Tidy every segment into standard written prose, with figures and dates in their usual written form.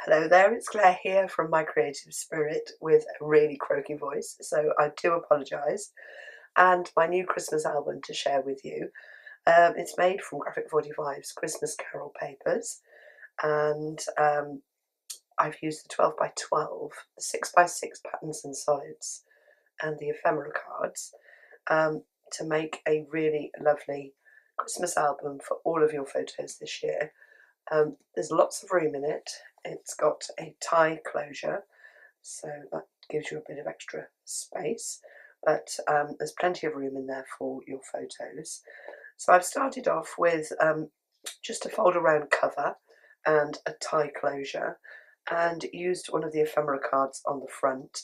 Hello there, it's Claire here from My Creative Spirit with a really croaky voice, so I do apologise. And my new Christmas album to share with you. It's made from Graphic 45's Christmas Carol papers, and I've used the 12 by 12, the 6 by 6 patterns and solids, and the ephemera cards to make a really lovely Christmas album for all of your photos this year. There's lots of room in it. It's got a tie closure, so that gives you a bit of extra space, but there's plenty of room in there for your photos. So I've started off with just a fold around cover and a tie closure, and used one of the ephemera cards on the front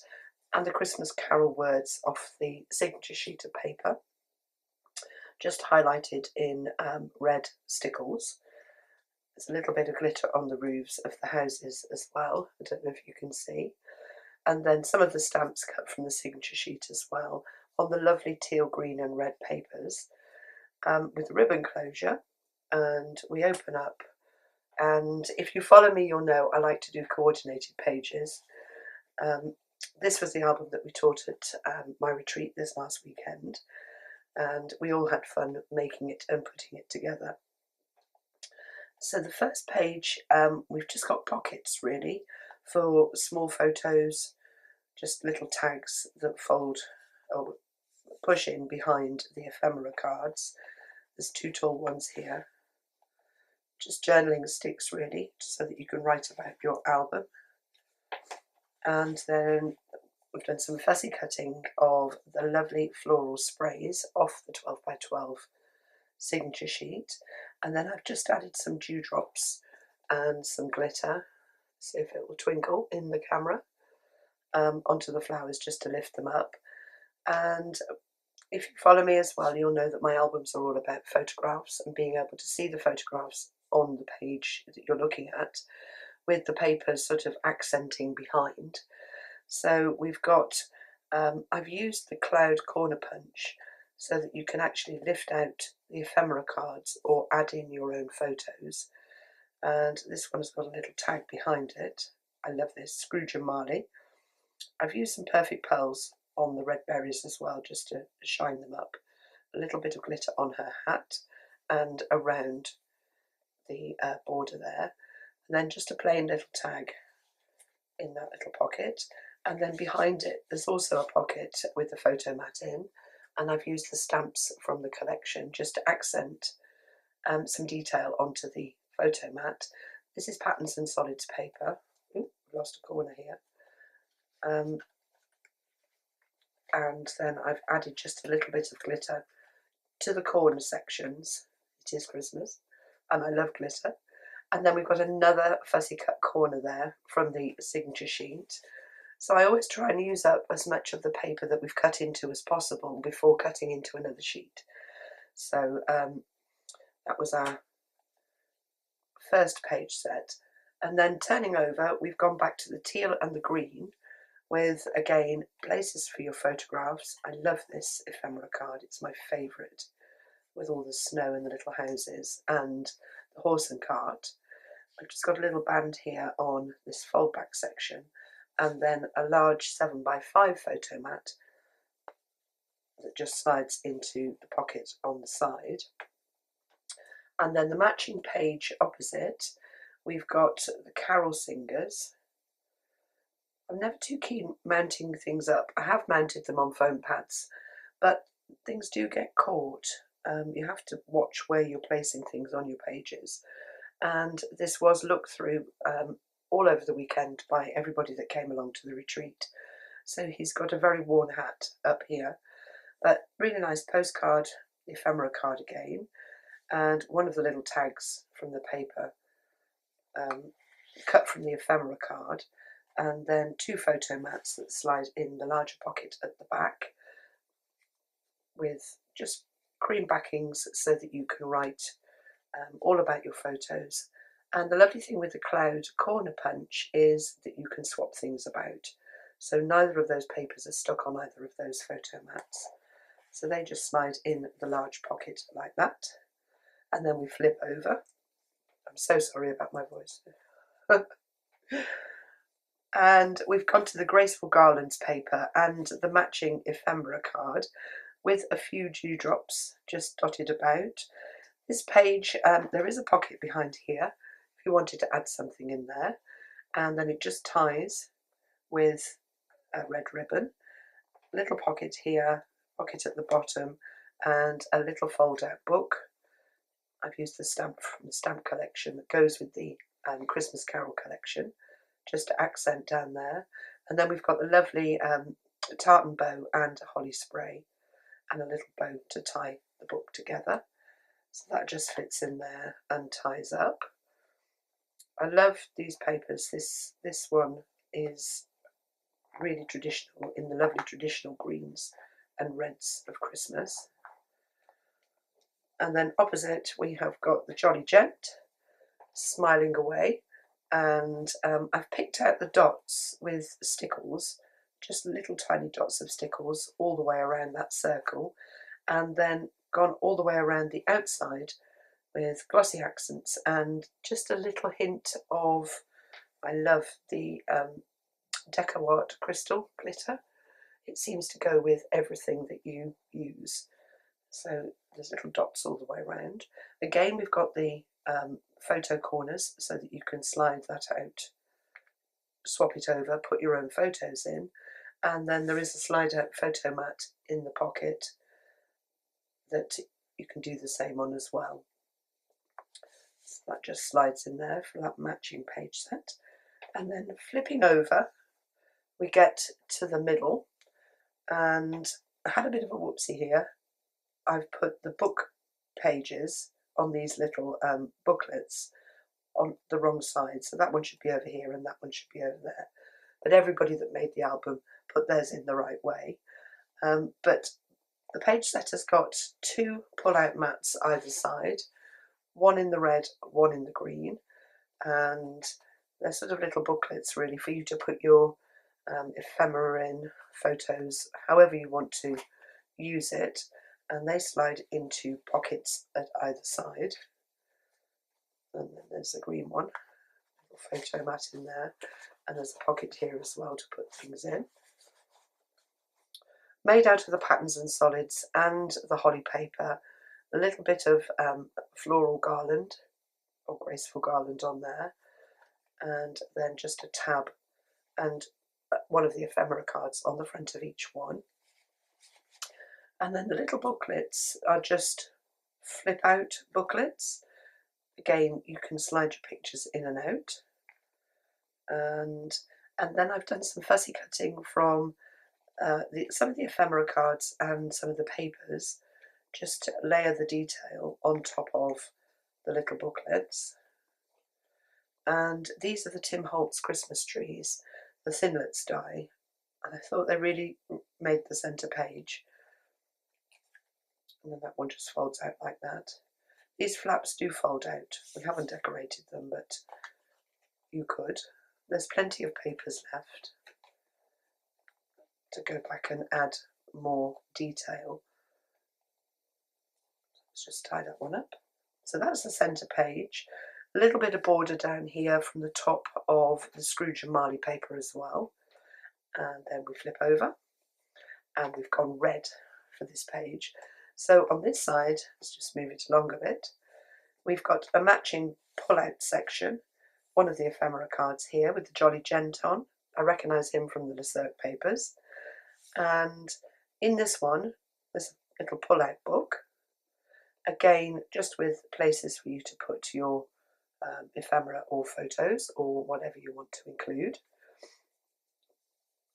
and the Christmas Carol words off the signature sheet of paper, just highlighted in red stickles. There's a little bit of glitter on the roofs of the houses as well. I don't know if you can see. And then some of the stamps cut from the signature sheet as well on the lovely teal, green and red papers with a ribbon closure. And we open up. And if you follow me, you'll know I like to do coordinated pages. This was the album that we taught at my retreat this last weekend. And we all had fun making it and putting it together. So the first page, we've just got pockets really for small photos, just little tags that fold or push in behind the ephemera cards. There's two tall ones here, just journaling sticks really, so that you can write about your album. And then we've done some fussy cutting of the lovely floral sprays off the 12 by 12 signature sheet, and then I've just added some dewdrops and some glitter, see if it will twinkle in the camera, onto the flowers just to lift them up. And if you follow me as well, you'll know that my albums are all about photographs and being able to see the photographs on the page that you're looking at, with the papers sort of accenting behind. So we've got, I've used the cloud corner punch so that you can actually lift out the ephemera cards or add in your own photos. And this one's got a little tag behind it. I love this, Scrooge and Marley. I've used some Perfect Pearls on the red berries as well, just to shine them up. A little bit of glitter on her hat and around the border there. And then just a plain little tag in that little pocket. And then behind it, there's also a pocket with the photo mat in. And I've used the stamps from the collection just to accent some detail onto the photo mat. This is Patterns and Solids paper. Ooh, lost a corner here. And then I've added just a little bit of glitter to the corner sections. It is Christmas, and I love glitter. And then we've got another fussy cut corner there from the signature sheet. So I always try and use up as much of the paper that we've cut into as possible before cutting into another sheet. So that was our first page set. And then turning over, we've gone back to the teal and the green with, again, places for your photographs. I love this ephemera card, it's my favourite, with all the snow and the little houses and the horse and cart. I've just got a little band here on this fold back section, and then a large 7 by 5 photo mat that just slides into the pocket on the side. And then the matching page opposite, we've got the carol singers. I'm never too keen mounting things up. I have mounted them on foam pads, but things do get caught. You have to watch where you're placing things on your pages. And this was looked through all over the weekend by everybody that came along to the retreat. So he's got a very worn hat up here, but really nice postcard, ephemera card again, and one of the little tags from the paper cut from the ephemera card, and then two photo mats that slide in the larger pocket at the back with just cream backings so that you can write all about your photos. And the lovely thing with the cloud corner punch is that you can swap things about. So neither of those papers are stuck on either of those photo mats. So they just slide in the large pocket like that. And then we flip over. I'm so sorry about my voice. And we've gone to the Graceful Garlands paper and the matching ephemera card with a few dewdrops just dotted about. This page, there is a pocket behind here if you wanted to add something in there, and then it just ties with a red ribbon. Little pocket here, pocket at the bottom, and a little fold-out book. I've used the stamp from the stamp collection that goes with the Christmas Carol collection, just to accent down there. And then we've got the lovely tartan bow and holly spray, and a little bow to tie the book together. So that just fits in there and ties up. I love these papers. This one is really traditional, in the lovely traditional greens and reds of Christmas. And then opposite we have got the Jolly Gent smiling away, and I've picked out the dots with stickles, just little tiny dots of stickles all the way around that circle, and then gone all the way around the outside with glossy accents and just a little hint of, I love the Deco-Art crystal glitter. It seems to go with everything that you use. So there's little dots all the way around. Again, we've got the photo corners so that you can slide that out, swap it over, put your own photos in, and then there is a slide out photo mat in the pocket that you can do the same on as well. So that just slides in there for that matching page set. And then flipping over, we get to the middle, and I had a bit of a whoopsie here. I've put the book pages on these little booklets on the wrong side, so that one should be over here and that one should be over there. But everybody that made the album put theirs in the right way. But the page set has got two pull-out mats either side, one in the red, one in the green, and they're sort of little booklets really for you to put your ephemera in, photos, however you want to use it, and they slide into pockets at either side. And then there's the green one, little photo mat in there, and there's a pocket here as well to put things in. Made out of the patterns and solids and the holly paper, a little bit of floral garland or graceful garland on there, and then just a tab and one of the ephemera cards on the front of each one. And then the little booklets are just flip out booklets. Again, you can slide your pictures in and out. And then I've done some fussy cutting from some of the ephemera cards and some of the papers, just to layer the detail on top of the little booklets. And these are the Tim Holtz Christmas trees, the Thinlits die, and I thought they really made the centre page. And then that one just folds out like that. These flaps do fold out. We haven't decorated them, but you could. There's plenty of papers left to go back and add more detail. Let's just tie that one up. So that's the centre page. A little bit of border down here from the top of the Scrooge and Marley paper as well. And then we flip over and we've gone red for this page. So on this side, let's just move it along a bit. We've got a matching pull-out section, one of the ephemera cards here with the Jolly Gent on. I recognise him from the Le Cirque papers. And in this one, there's a little pull-out book. Again, just with places for you to put your ephemera or photos or whatever you want to include.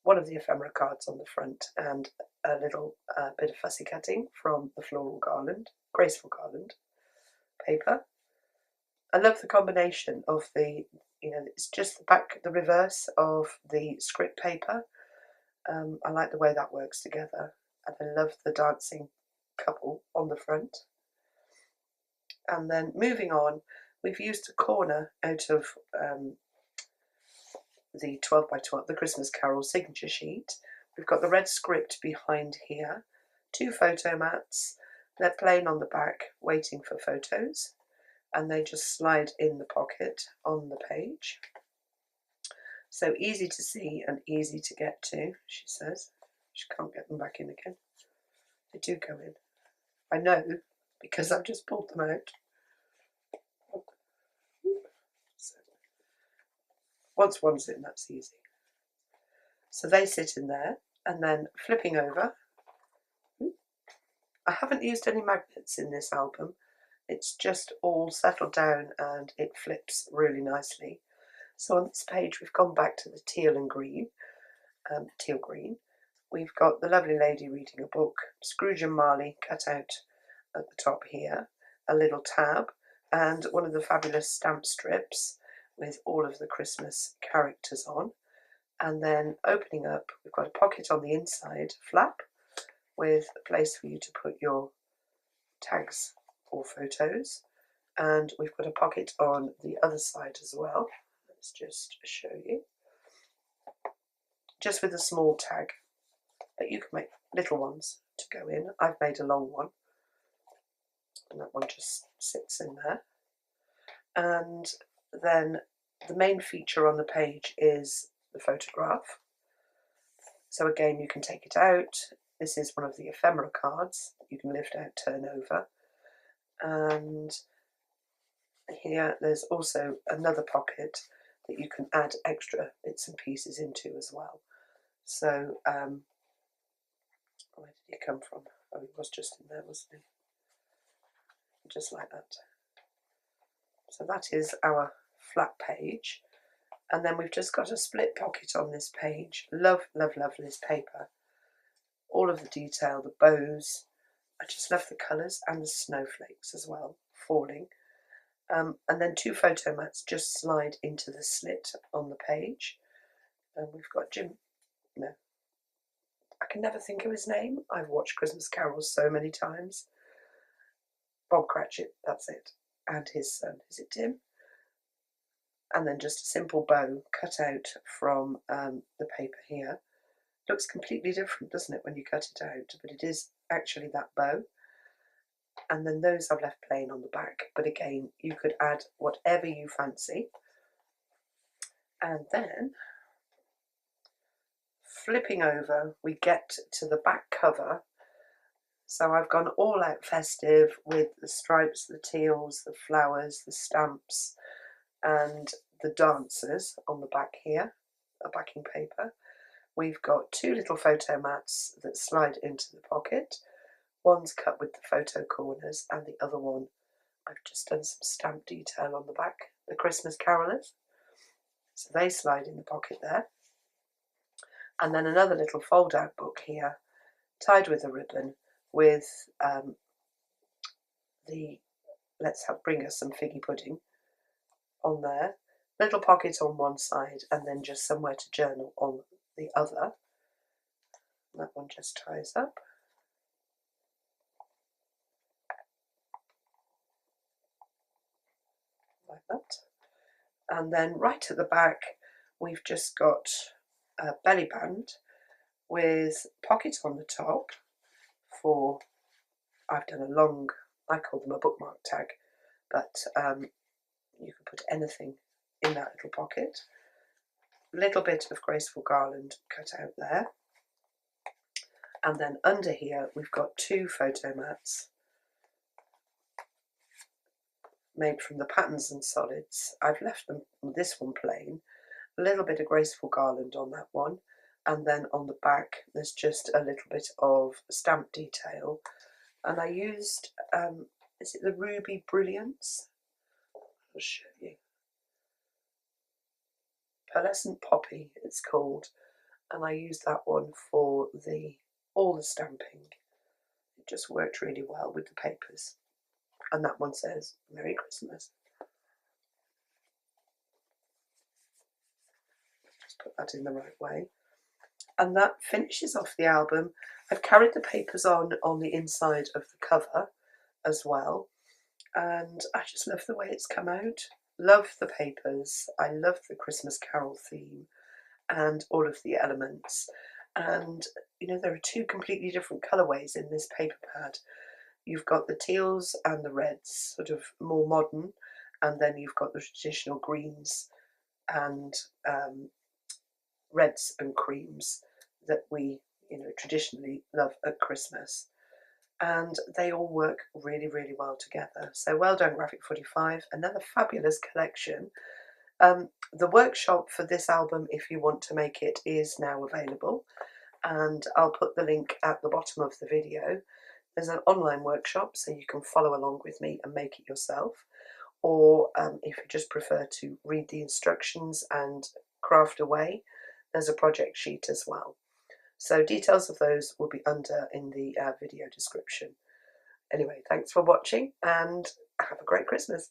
One of the ephemera cards on the front and a little bit of fussy cutting from the floral garland, graceful garland paper. I love the combination of the, it's just the back, the reverse of the script paper. I like the way that works together, and I love the dancing couple on the front. And then moving on, we've used a corner out of the 12 by 12, the Christmas Carol signature sheet. We've got the red script behind here, two photo mats. They're plain on the back, waiting for photos, and they just slide in the pocket on the page. So easy to see and easy to get to, she says. She can't get them back in again. They do go in. I know, because I've just pulled them out. So once one's in, that's easy. So they sit in there, and then flipping over. I haven't used any magnets in this album. It's just all settled down and it flips really nicely. So on this page we've gone back to the teal and green, teal green. We've got the lovely lady reading a book, Scrooge and Marley cut out at the top here, a little tab, and one of the fabulous stamp strips with all of the Christmas characters on. And then opening up, we've got a pocket on the inside, flap, with a place for you to put your tags or photos. And we've got a pocket on the other side as well. Let's just show you. Just with a small tag, but you can make little ones to go in. I've made a long one, and that one just sits in there. And then the main feature on the page is the photograph. So again, you can take it out. This is one of the ephemera cards that you can lift out, turn over. And here there's also another pocket that you can add extra bits and pieces into as well. So, where did he come from? Oh, he was just in there, wasn't he? Just like that. So that is our flat page. And then we've just got a split pocket on this page. Love, love, love this paper. All of the detail, the bows. I just love the colours and the snowflakes as well, falling. And then two photo mats just slide into the slit on the page. And we've got I can never think of his name. I've watched Christmas Carols so many times. Bob Cratchit, that's it. And his son, is it Tim? And then just a simple bow cut out from the paper here. Looks completely different, doesn't it, when you cut it out? But it is actually that bow. And then those I've left plain on the back. But again, you could add whatever you fancy. And then, flipping over, we get to the back cover. So I've gone all out festive with the stripes, the teals, the flowers, the stamps, and the dancers on the back here, a backing paper. We've got two little photo mats that slide into the pocket. One's cut with the photo corners, and the other one, I've just done some stamp detail on the back, the Christmas Carolers. So they slide in the pocket there. And then another little fold-out book here, tied with a ribbon, with the Let's Help Bring Us Some Figgy Pudding on there. Little pocket on one side, and then just somewhere to journal on the other. That one just ties up. Like that. And then right at the back, we've just got a belly band with pocket on the top for, I've done a long, I call them a bookmark tag, but you can put anything in that little pocket. A little bit of graceful garland cut out there. And then under here, we've got two photo mats made from the patterns and solids. I've left them, this one plain, a little bit of graceful garland on that one, and then on the back there's just a little bit of stamp detail. And I used, is it the Ruby Brilliance? I'll show you. Pearlescent Poppy it's called, and I used that one for all the stamping. It just worked really well with the papers. And that one says Merry Christmas. Just put that in the right way. And that finishes off the album. I've carried the papers on the inside of the cover as well. And I just love the way it's come out. Love the papers. I love the Christmas Carol theme and all of the elements. And, you know, there are two completely different colourways in this paper pad. You've got the teals and the reds, sort of more modern, and then you've got the traditional greens and reds and creams that we traditionally love at Christmas. And they all work really, really well together. So well done, Graphic 45. Another fabulous collection. The workshop for this album, if you want to make it, is now available, and I'll put the link at the bottom of the video. There's an online workshop, so you can follow along with me and make it yourself, or if you just prefer to read the instructions and craft away, there's a project sheet as well. So details of those will be under in the video description. Anyway, thanks for watching and have a great Christmas.